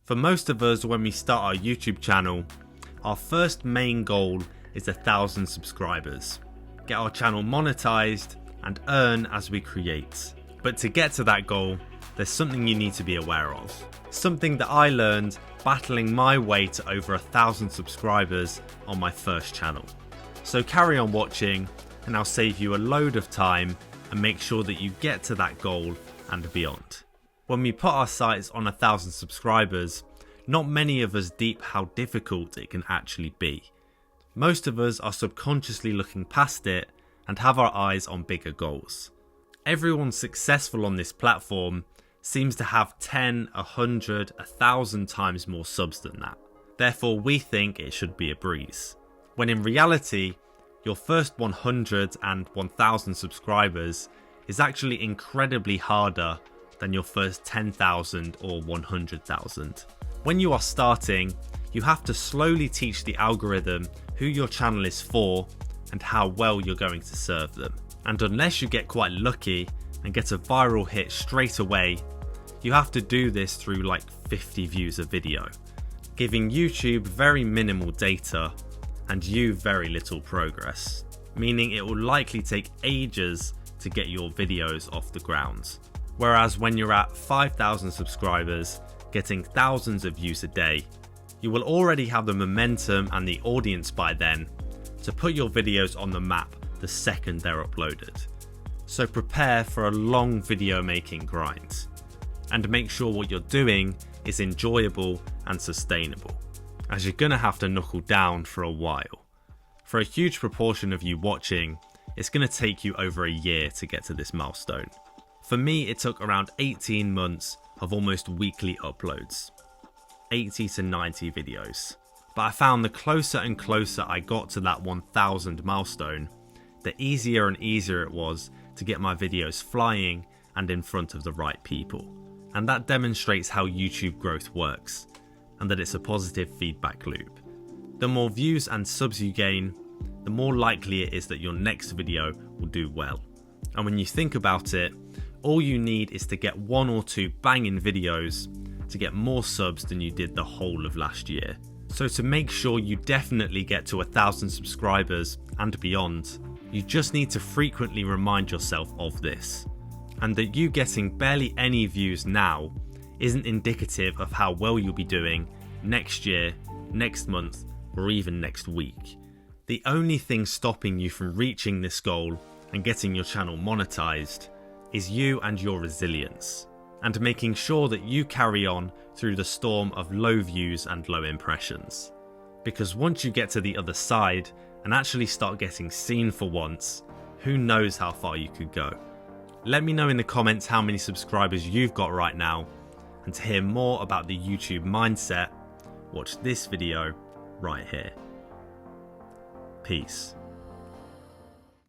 For most of us, when we start our YouTube channel, our first main goal is 1,000 subscribers. Get our channel monetized and earn as we create. But to get to that goal, there's something you need to be aware of. Something that I learned battling my way to over 1,000 subscribers on my first channel. So carry on watching and I'll save you a load of time and make sure that you get to that goal and beyond. When we put our sights on 1,000 subscribers, not many of us deep how difficult it can actually be. Most of us are subconsciously looking past it and have our eyes on bigger goals. Everyone successful on this platform seems to have 10, 100, 1,000 times more subs than that. Therefore, we think it should be a breeze. When in reality, your first 100 and 1,000 subscribers is actually incredibly harder than your first 10,000 or 100,000. When you are starting, you have to slowly teach the algorithm who your channel is for and how well you're going to serve them. And unless you get quite lucky and get a viral hit straight away, you have to do this through like 50 views a video, giving YouTube very minimal data and you very little progress, meaning it will likely take ages to get your videos off the ground. Whereas when you're at 5,000 subscribers, getting thousands of views a day, you will already have the momentum and the audience by then to put your videos on the map the second they're uploaded. So prepare for a long video making grind and make sure what you're doing is enjoyable and sustainable, as you're gonna have to knuckle down for a while. For a huge proportion of you watching, it's gonna take you over a year to get to this milestone. For me, it took around 18 months of almost weekly uploads, 80 to 90 videos. But I found the closer and closer I got to that 1,000 milestone, the easier and easier it was to get my videos flying and in front of the right people. And that demonstrates how YouTube growth works, and that it's a positive feedback loop. The more views and subs you gain, the more likely it is that your next video will do well. And when you think about it, all you need is to get 1 or 2 banging videos to get more subs than you did the whole of last year. So to make sure you definitely get to 1,000 subscribers and beyond, you just need to frequently remind yourself of this, and that you getting barely any views now isn't indicative of how well you'll be doing next year, next month, or even next week. The only thing stopping you from reaching this goal and getting your channel monetized is you and your resilience, and making sure that you carry on through the storm of low views and low impressions. Because once you get to the other side and actually start getting seen for once, who knows how far you could go. Let me know in the comments how many subscribers you've got right now, and to hear more about the YouTube mindset, watch this video right here. Peace.